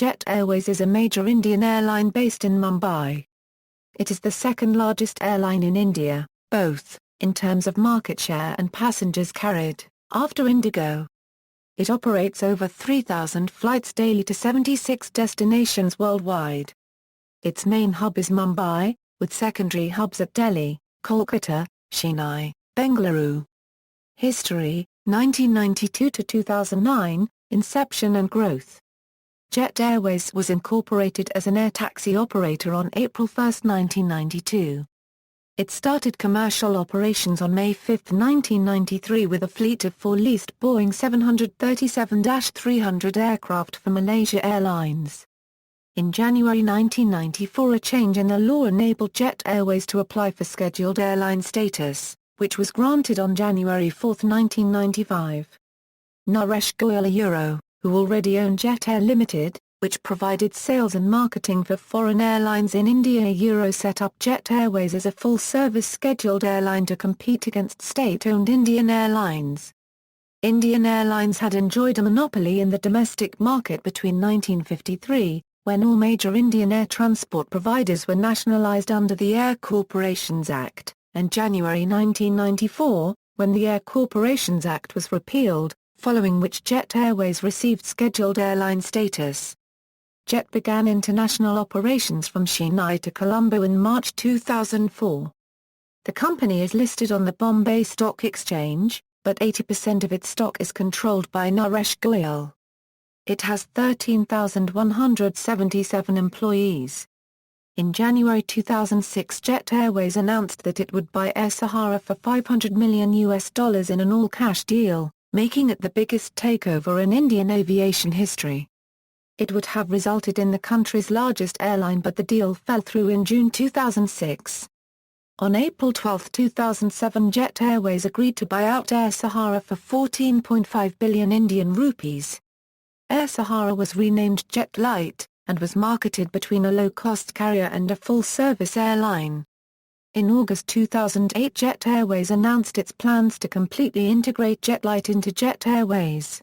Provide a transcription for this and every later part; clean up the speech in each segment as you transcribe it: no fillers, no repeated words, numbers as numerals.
Jet Airways is a major Indian airline based in Mumbai. It is the second largest airline in India, both in terms of market share and passengers carried, after IndiGo. It operates over 3,000 flights daily to 76 destinations worldwide. Its main hub is Mumbai, with secondary hubs at Delhi, Kolkata, Chennai, Bengaluru. History, 1992 to 2009, inception and growth. Jet Airways was incorporated as an air taxi operator on April 1, 1992. It started commercial operations on May 5, 1993 with a fleet of 4 leased Boeing 737-300 aircraft for Malaysia Airlines. In January 1994 a change in the law enabled Jet Airways to apply for scheduled airline status, which was granted on January 4, 1995. Naresh Goyal, who already owned Jet Air Limited, which provided sales and marketing for foreign airlines in India, set up Jet Airways as a full-service scheduled airline to compete against state-owned Indian Airlines. Indian Airlines had enjoyed a monopoly in the domestic market between 1953, when all major Indian air transport providers were nationalised under the Air Corporations Act, and January 1994, when the Air Corporations Act was repealed, following which Jet Airways received scheduled airline status. Jet began international operations from Chennai to Colombo in March 2004. The company is listed on the Bombay Stock Exchange, but 80% of its stock is controlled by Naresh Goyal. It has 13,177 employees. In January 2006 Jet Airways announced that it would buy Air Sahara for $500 million in an all-cash deal, making it the biggest takeover in Indian aviation history. It would have resulted in the country's largest airline, but the deal fell through in June 2006. On April 12, 2007 Jet Airways agreed to buy out Air Sahara for 14.5 billion Indian rupees. Air Sahara was renamed Jet Light, and was marketed between a low-cost carrier and a full-service airline. In August 2008 Jet Airways announced its plans to completely integrate Jet Light into Jet Airways.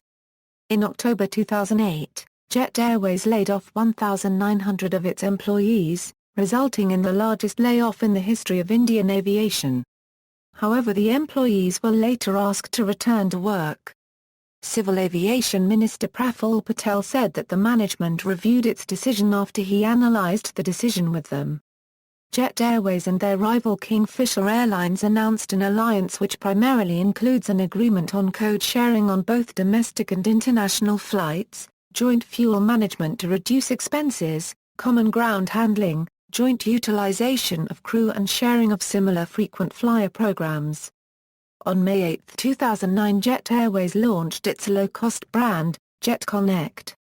In October 2008, Jet Airways laid off 1,900 of its employees, resulting in the largest layoff in the history of Indian aviation. However, the employees were later asked to return to work. Civil Aviation Minister Praful Patel said that the management reviewed its decision after he analysed the decision with them. Jet Airways and their rival Kingfisher Airlines announced an alliance which primarily includes an agreement on code sharing on both domestic and international flights, joint fuel management to reduce expenses, common ground handling, joint utilization of crew and sharing of similar frequent flyer programs. On May 8, 2009 Jet Airways launched its low-cost brand, Jet Connect.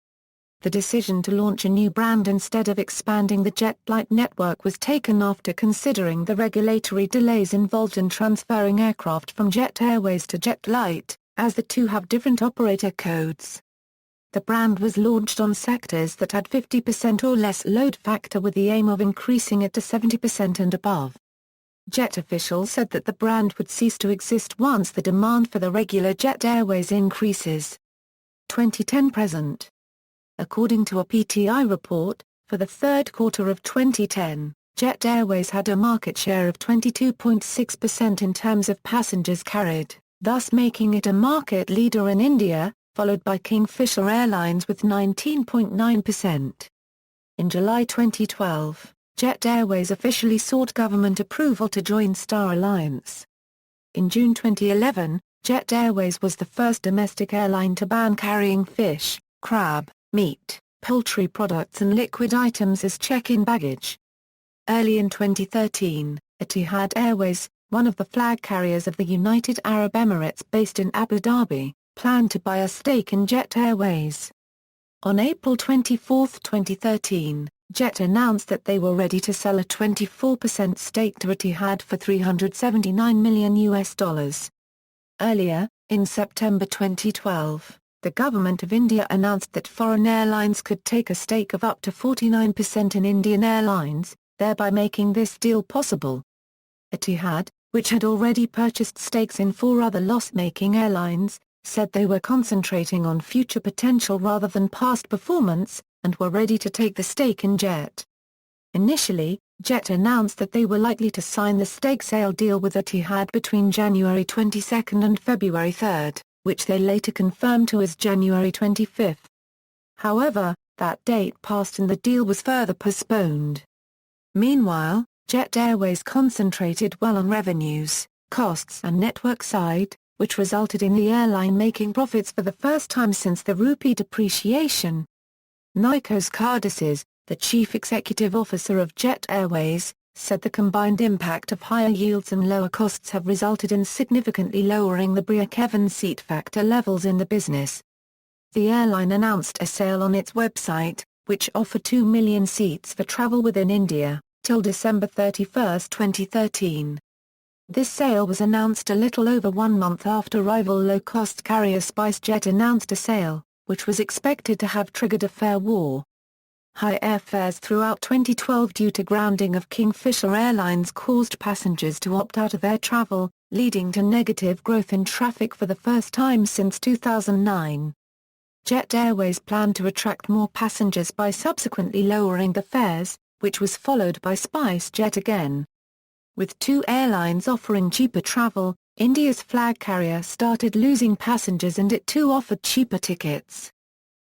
The decision to launch a new brand instead of expanding the Jet Light network was taken after considering the regulatory delays involved in transferring aircraft from Jet Airways to Jet Light, as the two have different operator codes. The brand was launched on sectors that had 50% or less load factor with the aim of increasing it to 70% and above. Jet officials said that the brand would cease to exist once the demand for the regular Jet Airways increases. 2010-present. According to a PTI report, for the third quarter of 2010, Jet Airways had a market share of 22.6% in terms of passengers carried, thus making it a market leader in India, followed by Kingfisher Airlines with 19.9%. In July 2012, Jet Airways officially sought government approval to join Star Alliance. In June 2011, Jet Airways was the first domestic airline to ban carrying fish, crab, meat, poultry products and liquid items as check-in baggage. Early in 2013, Etihad Airways, one of the flag carriers of the United Arab Emirates based in Abu Dhabi, planned to buy a stake in Jet Airways. On April 24, 2013, Jet announced that they were ready to sell a 24% stake to Etihad for $379 million. Earlier, in September 2012, the Government of India announced that foreign airlines could take a stake of up to 49% in Indian Airlines, thereby making this deal possible. Etihad, which had already purchased stakes in 4 other loss-making airlines, said they were concentrating on future potential rather than past performance, and were ready to take the stake in Jet. Initially, Jet announced that they were likely to sign the stake sale deal with Etihad between January 22 and February 3, which they later confirmed to as January 25. However, that date passed and the deal was further postponed. Meanwhile, Jet Airways concentrated well on revenues, costs and network side, which resulted in the airline making profits for the first time since the rupee depreciation. Nikos Kardassis, the chief executive officer of Jet Airways, said the combined impact of higher yields and lower costs have resulted in significantly lowering the break-even seat factor levels in the business. The airline announced a sale on its website, which offered 2 million seats for travel within India, till December 31, 2013. This sale was announced a little over 1 month after rival low-cost carrier SpiceJet announced a sale, which was expected to have triggered a fare war. High airfares throughout 2012 due to grounding of Kingfisher Airlines caused passengers to opt out of air travel, leading to negative growth in traffic for the first time since 2009. Jet Airways planned to attract more passengers by subsequently lowering the fares, which was followed by SpiceJet again. With two airlines offering cheaper travel, India's flag carrier started losing passengers and it too offered cheaper tickets.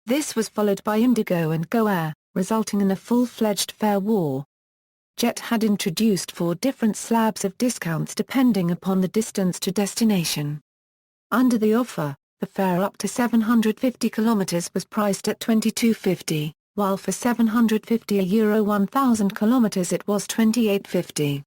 This was followed by IndiGo and GoAir, resulting in a full-fledged fare war. Jet had introduced 4 different slabs of discounts depending upon the distance to destination. Under the offer, the fare up to 750 kilometers was priced at €22.50, while for €750 1,000 kilometers it was €28.50.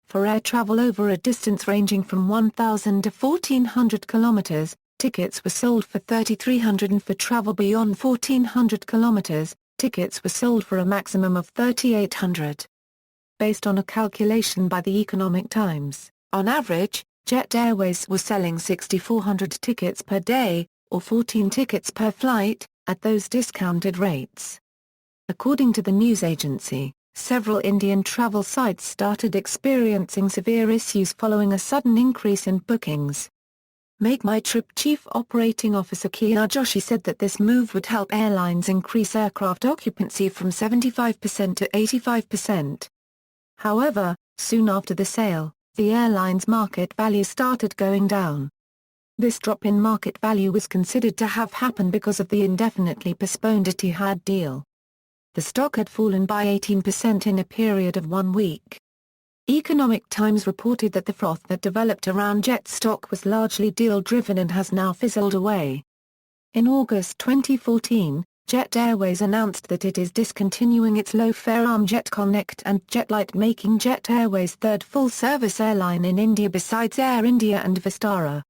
For air travel over a distance ranging from 1,000 to 1,400 kilometers, tickets were sold for $3,300 and for travel beyond 1,400 kilometers, tickets were sold for a maximum of $3,800. Based on a calculation by the Economic Times, on average, Jet Airways was selling 6,400 tickets per day, or 14 tickets per flight, at those discounted rates. According to the news agency, several Indian travel sites started experiencing severe issues following a sudden increase in bookings. Make My Trip Chief Operating Officer Kiya Joshi said that this move would help airlines increase aircraft occupancy from 75% to 85%. However, soon after the sale, the airline's market value started going down. This drop in market value was considered to have happened because of the indefinitely postponed Etihad deal. The stock had fallen by 18% in a period of 1 week. Economic Times reported that the froth that developed around Jet stock was largely deal-driven and has now fizzled away. In August 2014, Jet Airways announced that it is discontinuing its low-fare arm Jet Connect and Jetlight, making Jet Airways' third full-service airline in India besides Air India and Vistara.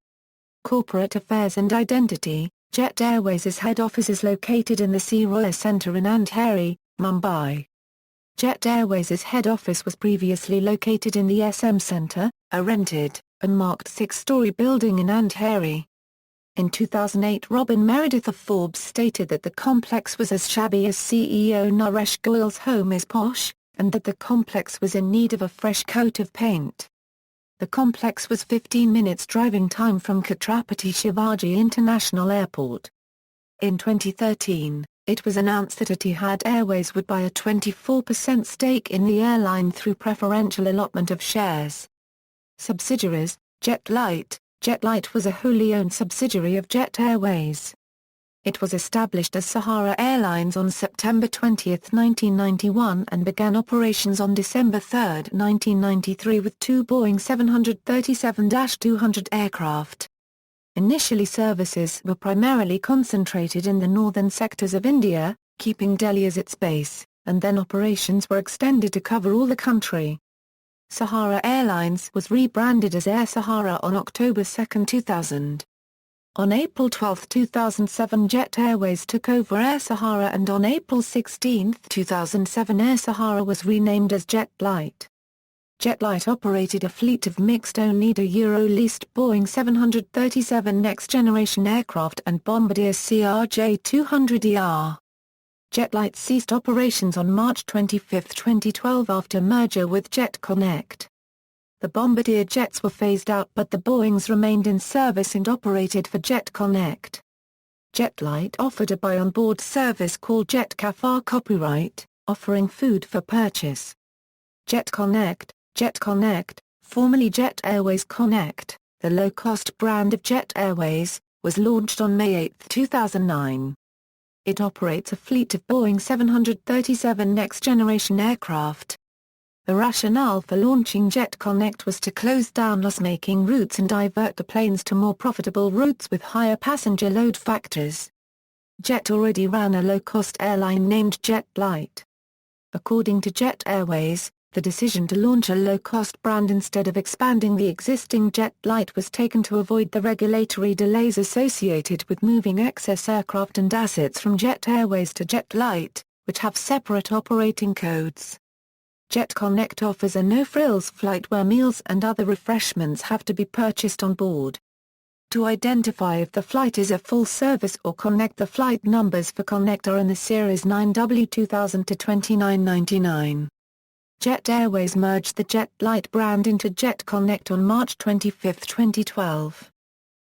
Corporate Affairs and Identity. Jet Airways' head office is located in the C. Roy Centre in Andheri, Mumbai. Jet Airways' head office was previously located in the SM Centre, a rented, unmarked 6-story building in Andheri. In 2008, Robin Meredith of Forbes stated that the complex was as shabby as CEO Naresh Goyal's home is posh, and that the complex was in need of a fresh coat of paint. The complex was 15 minutes driving time from Chhatrapati Shivaji International Airport. In 2013, it was announced that Etihad Airways would buy a 24% stake in the airline through preferential allotment of shares. Subsidiaries. Jetlight. Jetlight was a wholly owned subsidiary of Jet Airways. It was established as Sahara Airlines on September 20, 1991 and began operations on December 3, 1993 with 2 Boeing 737-200 aircraft. Initially services were primarily concentrated in the northern sectors of India, keeping Delhi as its base, and then operations were extended to cover all the country. Sahara Airlines was rebranded as Air Sahara on October 2, 2000. On April 12, 2007 Jet Airways took over Air Sahara and on April 16, 2007 Air Sahara was renamed as Jetlight. Jetlight operated a fleet of mixed Oneida-Euro-leased Boeing 737 next-generation aircraft and Bombardier CRJ-200ER. Jetlight ceased operations on March 25, 2012 after merger with Jet Connect. The Bombardier jets were phased out but the Boeings remained in service and operated for Jet Connect. JetLite offered a buy-on-board service called JetCafe copyright, offering food for purchase. JetConnect, formerly Jet Airways Connect, the low-cost brand of Jet Airways, was launched on May 8, 2009. It operates a fleet of Boeing 737 next-generation aircraft. The rationale for launching JetConnect was to close down loss-making routes and divert the planes to more profitable routes with higher passenger load factors. Jet already ran a low-cost airline named JetLite. According to Jet Airways, the decision to launch a low-cost brand instead of expanding the existing JetLite was taken to avoid the regulatory delays associated with moving excess aircraft and assets from Jet Airways to JetLite, which have separate operating codes. JetConnect offers a no-frills flight where meals and other refreshments have to be purchased on board. To identify if the flight is a full service or connect, the flight numbers for Connect are in the Series 9W2000 to 2999. Jet Airways merged the JetLite brand into JetConnect on March 25, 2012.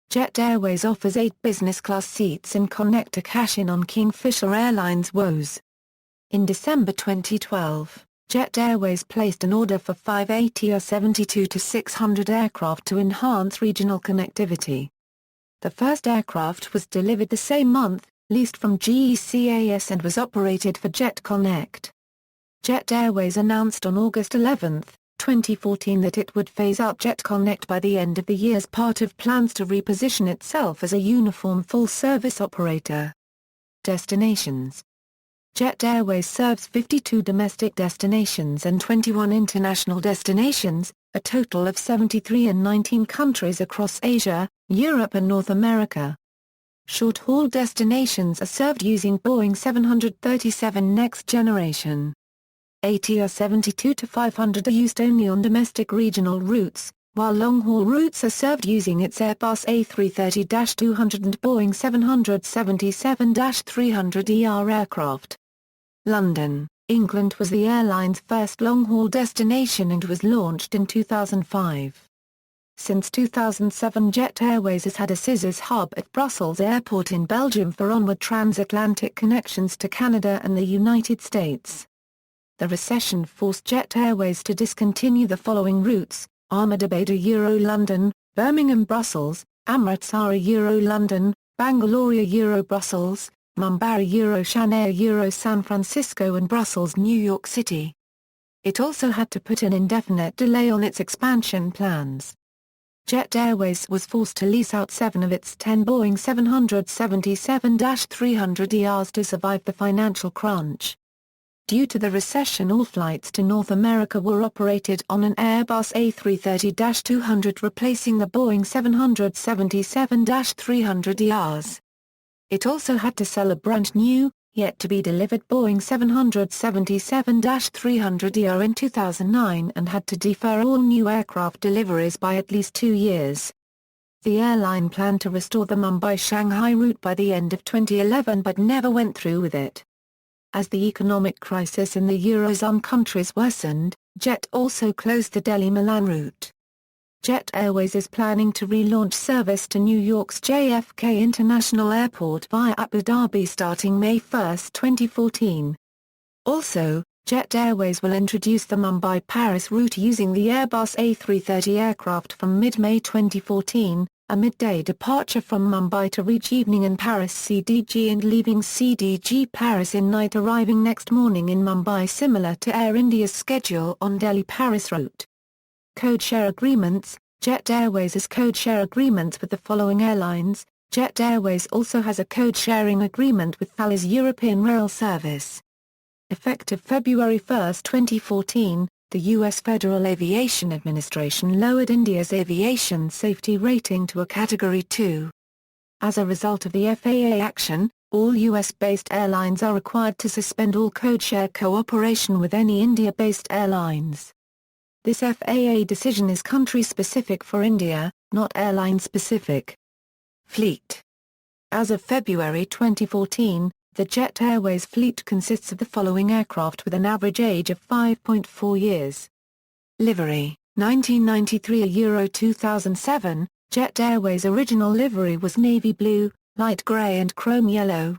Jet Airways offers 8 business-class seats in Connect to cash in on Kingfisher Airlines' woes. In December 2012, Jet Airways placed an order for 5 ATR 72-600 aircraft to enhance regional connectivity. The first aircraft was delivered the same month, leased from GECAS, and was operated for JetConnect. Jet Airways announced on August 11, 2014 that it would phase out JetConnect by the end of the year as part of plans to reposition itself as a uniform full-service operator. Destinations. Jet Airways serves 52 domestic destinations and 21 international destinations, a total of 73 in 19 countries across Asia, Europe and North America. Short-haul destinations are served using Boeing 737 Next Generation. ATR 72-500 are used only on domestic regional routes, while long-haul routes are served using its Airbus A330-200 and Boeing 777-300ER aircraft. London, England was the airline's first long-haul destination and was launched in 2005. Since 2007, Jet Airways has had a scissors hub at Brussels Airport in Belgium for onward transatlantic connections to Canada and the United States. The recession forced Jet Airways to discontinue the following routes: Ahmedabad Euro-London, Birmingham-Brussels, Amritsar Euro-London, Bangalore Euro-Brussels, Mumbai Euro-Chennai Euro-San Francisco and Brussels-New York City. It also had to put an indefinite delay on its expansion plans. Jet Airways was forced to lease out 7 of its 10 Boeing 777-300ERs to survive the financial crunch. Due to the recession, all flights to North America were operated on an Airbus A330-200, replacing the Boeing 777-300ERs. It also had to sell a brand new, yet-to-be-delivered Boeing 777-300ER in 2009 and had to defer all new aircraft deliveries by at least 2 years. The airline planned to restore the Mumbai-Shanghai route by the end of 2011 but never went through with it. As the economic crisis in the Eurozone countries worsened, Jet also closed the Delhi-Milan route. Jet Airways is planning to relaunch service to New York's JFK International Airport via Abu Dhabi starting May 1, 2014. Also, Jet Airways will introduce the Mumbai-Paris route using the Airbus A330 aircraft from mid-May 2014, a midday departure from Mumbai to reach evening in Paris CDG and leaving CDG Paris in night, arriving next morning in Mumbai, similar to Air India's schedule on Delhi-Paris route. Code-share agreements. Jet Airways has code-share agreements with the following airlines. Jet Airways also has a code-sharing agreement with Thales European Rail Service. Effective February 1, 2014, the U.S. Federal Aviation Administration lowered India's aviation safety rating to a Category 2. As a result of the FAA action, all U.S.-based airlines are required to suspend all code-share cooperation with any India-based airlines. This FAA decision is country-specific for India, not airline-specific. Fleet. As of February 2014, the Jet Airways fleet consists of the following aircraft with an average age of 5.4 years. Livery. 1993 Euro 2007, Jet Airways' original livery was navy blue, light gray and chrome yellow.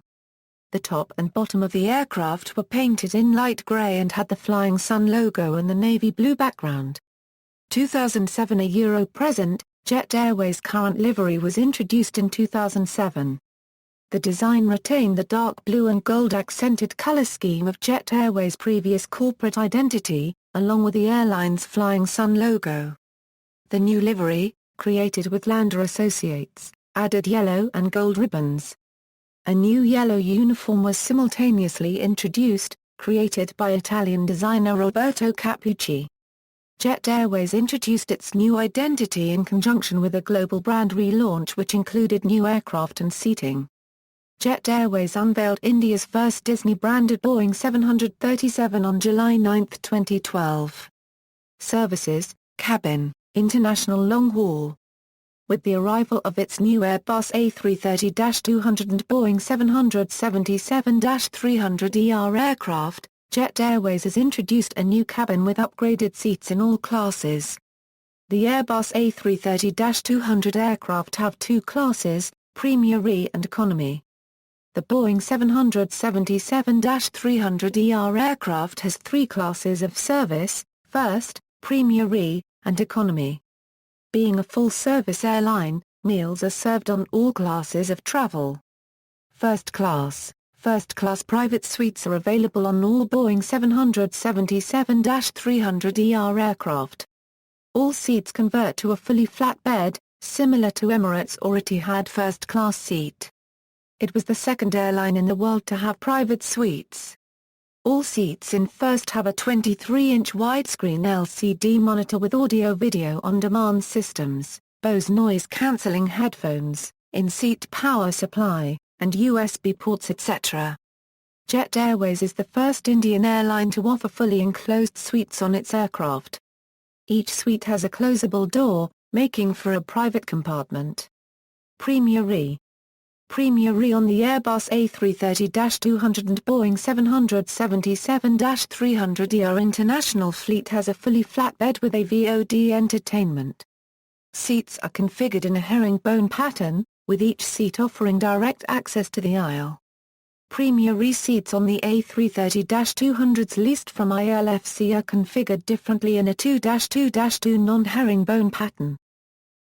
The top and bottom of the aircraft were painted in light gray and had the Flying Sun logo and the navy blue background. 2007 A Euro present, Jet Airways' current livery was introduced in 2007. The design retained the dark blue and gold accented color scheme of Jet Airways' previous corporate identity, along with the airline's Flying Sun logo. The new livery, created with Lander Associates, added yellow and gold ribbons. A new yellow uniform was simultaneously introduced, created by Italian designer Roberto Capucci. Jet Airways introduced its new identity in conjunction with a global brand relaunch which included new aircraft and seating. Jet Airways unveiled India's first Disney-branded Boeing 737 on July 9, 2012. Services, cabin, international long-haul. With the arrival of its new Airbus A330-200 and Boeing 777-300ER aircraft, Jet Airways has introduced a new cabin with upgraded seats in all classes. The Airbus A330-200 aircraft have two classes, Premier E and Economy. The Boeing 777-300ER aircraft has three classes of service, First, Premier E, and Economy. Being a full-service airline, meals are served on all classes of travel. First class private suites are available on all Boeing 777-300ER aircraft. All seats convert to a fully flat bed, similar to Emirates or Etihad first-class seat. It was the second airline in the world to have private suites. All seats in First have a 23-inch widescreen LCD monitor with audio-video on-demand systems, Bose noise-cancelling headphones, in-seat power supply, and USB ports etc. Jet Airways is the first Indian airline to offer fully enclosed suites on its aircraft. Each suite has a closable door, making for a private compartment. Premier E. Premier E on the Airbus A330-200 and Boeing 777-300ER international fleet has a fully flat bed with a VOD entertainment. Seats are configured in a herringbone pattern, with each seat offering direct access to the aisle. Premier E seats on the A330-200s leased from ILFC are configured differently in a 2-2-2 non-herringbone pattern.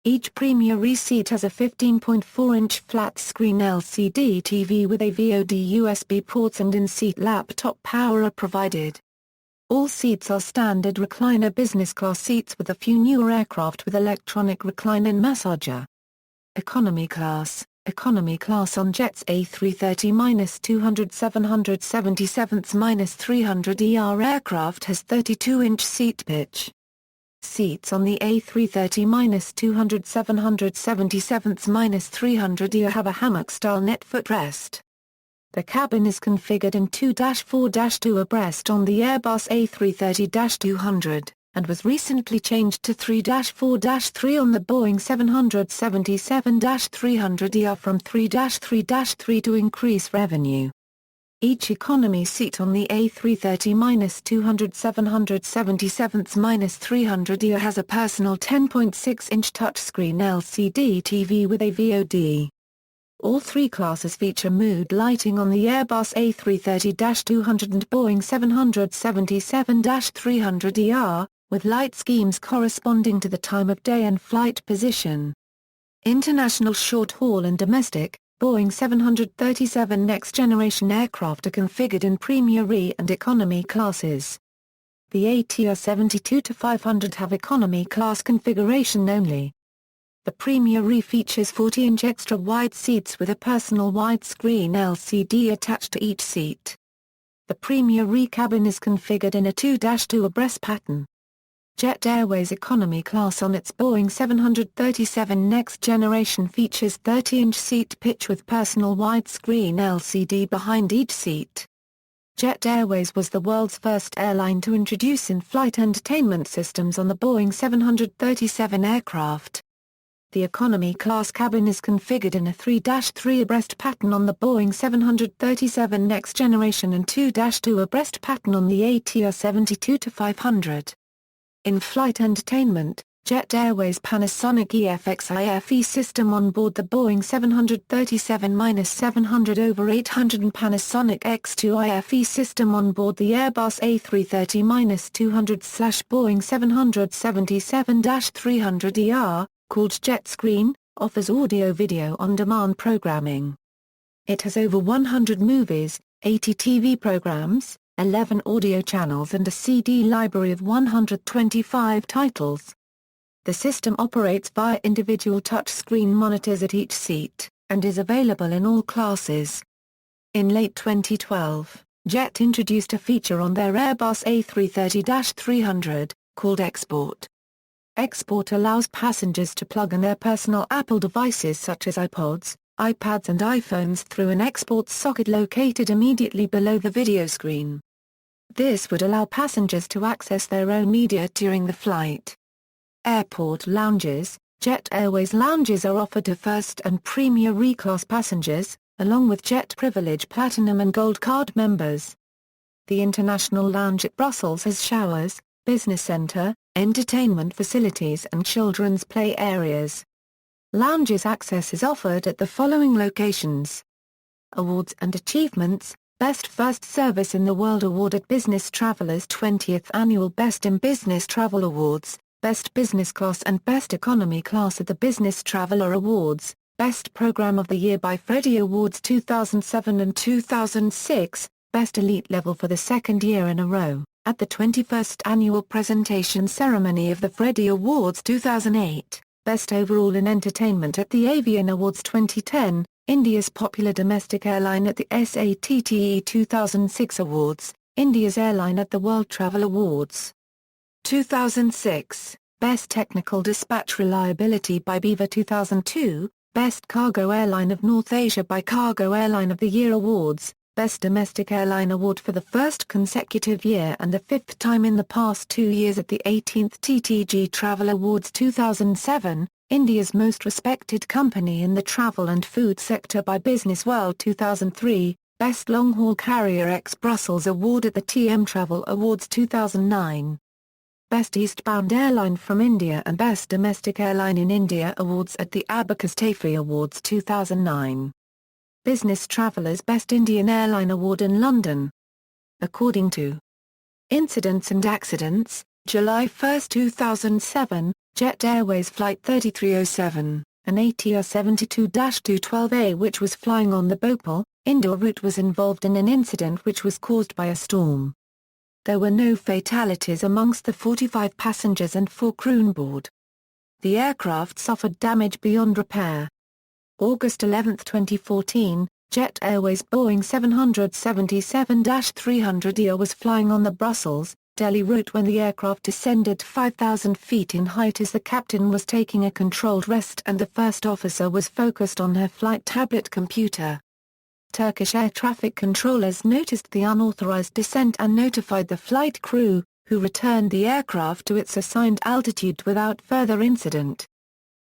Each Premier E seat has a 15.4-inch flat-screen LCD TV with a VOD USB ports and in-seat laptop power are provided. All seats are standard recliner business class seats with a few newer aircraft with electronic recline massager. Economy class on Jet's A330-200 777-300ER aircraft has 32-inch seat pitch. Seats on the A330-200 777-300ER have a hammock-style net footrest. The cabin is configured in 2-4-2 abreast on the Airbus A330-200, and was recently changed to 3-4-3 on the Boeing 777-300ER from 3-3-3 to increase revenue. Each economy seat on the A330-200 777-300ER has a personal 10.6-inch touchscreen LCD TV with a VOD. All three classes feature mood lighting on the Airbus A330-200 and Boeing 777-300ER, with light schemes corresponding to the time of day and flight position. International short-haul and domestic, Boeing 737 next-generation aircraft are configured in Premier E and Economy classes. The ATR 72-500 have Economy class configuration only. The Premier E features 40-inch extra-wide seats with a personal widescreen LCD attached to each seat. The Premier E cabin is configured in a 2-2 abreast pattern. Jet Airways Economy class on its Boeing 737 Next Generation features 30-inch seat pitch with personal widescreen LCD behind each seat. Jet Airways was the world's first airline to introduce in-flight entertainment systems on the Boeing 737 aircraft. The Economy class cabin is configured in a 3-3 abreast pattern on the Boeing 737 Next Generation and 2-2 abreast pattern on the ATR 72-500. In-flight entertainment, Jet Airways Panasonic EFX-IFE system on board the Boeing 737-700/800 and Panasonic X2 IFE system on board the Airbus A330-200/Boeing 777-300ER, called JetScreen, offers audio-video on-demand programming. It has over 100 movies, 80 TV programs, 11 audio channels and a CD library of 125 titles. The system operates via individual touchscreen monitors at each seat, and is available in all classes. In late 2012, Jet introduced a feature on their Airbus A330-300, called Export. Export allows passengers to plug in their personal Apple devices such as iPods, iPads and iPhones through an export socket located immediately below the video screen. This would allow passengers to access their own media during the flight. Airport lounges. Jet Airways lounges are offered to first and Premier E-Class passengers, along with Jet Privilege Platinum and Gold Card members. The International Lounge at Brussels has showers, business centre, entertainment facilities and children's play areas. Lounges access is offered at the following locations. Awards and Achievements. Best First Service in the World Award at Business Travelers 20th Annual Best in Business Travel Awards, Best Business Class and Best Economy Class at the Business Traveller Awards, Best Program of the Year by Freddie Awards 2007 and 2006, Best Elite Level for the second year in a row, at the 21st Annual Presentation Ceremony of the Freddie Awards 2008, Best Overall in Entertainment at the Avian Awards 2010, India's Popular Domestic Airline at the SATTE 2006 Awards, India's Airline at the World Travel Awards 2006, Best Technical Dispatch Reliability by Beaver 2002, Best Cargo Airline of North Asia by Cargo Airline of the Year Awards, Best Domestic Airline Award for the first consecutive year and the fifth time in the past 2 years at the 18th TTG Travel Awards 2007, India's Most Respected Company in the Travel and Food Sector by Business World 2003, Best Long-Haul Carrier ex-Brussels Award at the TM Travel Awards 2009. Best Eastbound Airline from India and Best Domestic Airline in India Awards at the Abacus TAFE Awards 2009. Business Traveller's Best Indian Airline Award in London. According to Incidents and Accidents, July 1, 2007, Jet Airways Flight 3307, an ATR 72-212A which was flying on the Bhopal, Indore route was involved in an incident which was caused by a storm. There were no fatalities amongst the 45 passengers and 4 crew on board. The aircraft suffered damage beyond repair. August 11, 2014, Jet Airways Boeing 777-300ER was flying on the Brussels, Delhi route when the aircraft descended 5,000 feet in height as the captain was taking a controlled rest and the first officer was focused on her flight tablet computer. Turkish air traffic controllers noticed the unauthorized descent and notified the flight crew, who returned the aircraft to its assigned altitude without further incident.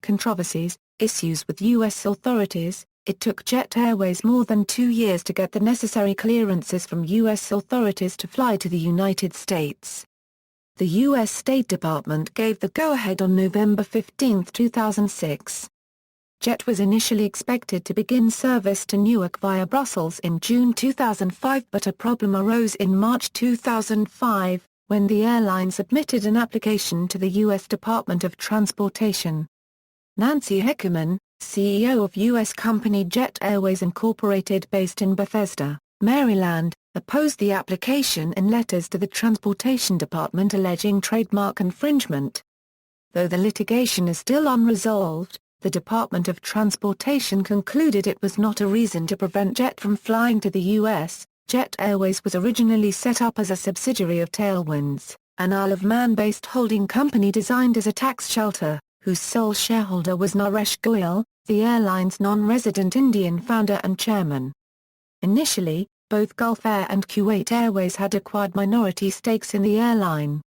Controversies, issues with U.S. authorities. It took Jet Airways more than 2 years to get the necessary clearances from U.S. authorities to fly to the United States. The U.S. State Department gave the go-ahead on November 15, 2006. Jet was initially expected to begin service to Newark via Brussels in June 2005 but a problem arose in March 2005, when the airline submitted an application to the U.S. Department of Transportation. Nancy Heckerman, CEO of U.S. company Jet Airways Incorporated based in Bethesda, Maryland, opposed the application in letters to the Transportation Department alleging trademark infringement. Though the litigation is still unresolved, the Department of Transportation concluded it was not a reason to prevent Jet from flying to the U.S. Jet Airways was originally set up as a subsidiary of Tailwinds, an Isle of Man-based holding company designed as a tax shelter, whose sole shareholder was Naresh Goyal, the airline's non-resident Indian founder and chairman. Initially, both Gulf Air and Kuwait Airways had acquired minority stakes in the airline.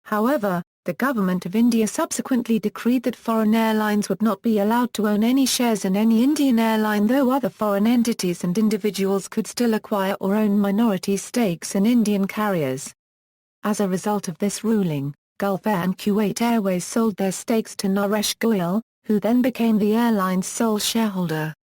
However, the government of India subsequently decreed that foreign airlines would not be allowed to own any shares in any Indian airline, though other foreign entities and individuals could still acquire or own minority stakes in Indian carriers. As a result of this ruling, Gulf Air and Kuwait Airways sold their stakes to Naresh Goyal, who then became the airline's sole shareholder.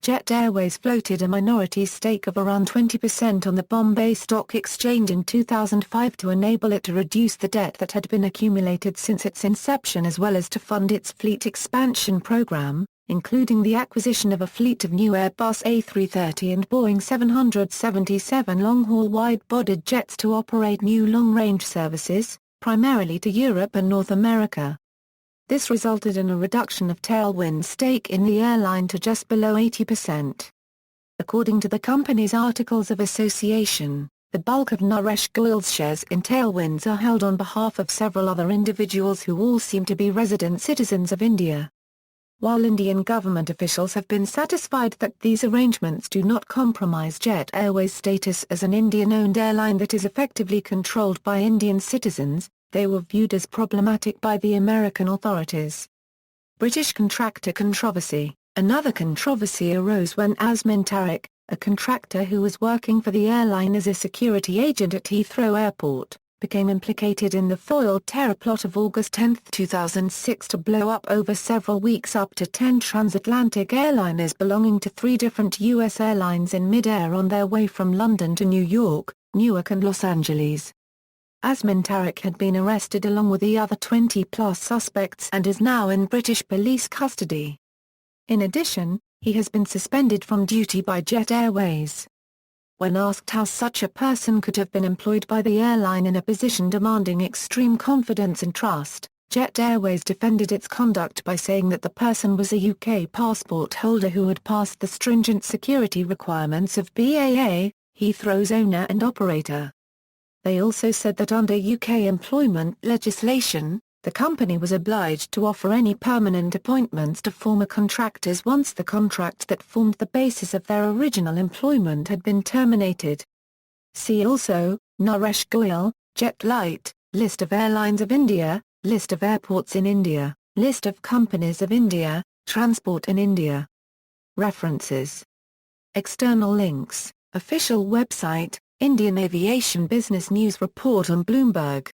Jet Airways floated a minority stake of around 20% on the Bombay Stock Exchange in 2005 to enable it to reduce the debt that had been accumulated since its inception as well as to fund its fleet expansion program, including the acquisition of a fleet of new Airbus A330 and Boeing 777 long-haul wide-bodied jets to operate new long-range services, primarily to Europe and North America. This resulted in a reduction of Tailwind's stake in the airline to just below 80%. According to the company's articles of association, the bulk of Naresh Goyal's shares in Tailwinds are held on behalf of several other individuals who all seem to be resident citizens of India. While Indian government officials have been satisfied that these arrangements do not compromise Jet Airways' status as an Indian-owned airline that is effectively controlled by Indian citizens, they were viewed as problematic by the American authorities. British contractor controversy. Another controversy arose when Azmin Tariq, a contractor who was working for the airline as a security agent at Heathrow Airport, became implicated in the foiled terror plot of August 10, 2006 to blow up over several weeks up to 10 transatlantic airliners belonging to 3 different U.S. airlines in mid-air on their way from London to New York, Newark and Los Angeles. Azmin Tariq had been arrested along with the other 20-plus suspects and is now in British police custody. In addition, he has been suspended from duty by Jet Airways. When asked how such a person could have been employed by the airline in a position demanding extreme confidence and trust, Jet Airways defended its conduct by saying that the person was a UK passport holder who had passed the stringent security requirements of BAA, Heathrow's owner and operator. They also said that under UK employment legislation, the company was obliged to offer any permanent appointments to former contractors once the contract that formed the basis of their original employment had been terminated. See also, Naresh Goyal, Jet Light, List of Airlines of India, List of Airports in India, List of Companies of India, Transport in India. References. External links, official website, Indian Aviation Business News Report on Bloomberg.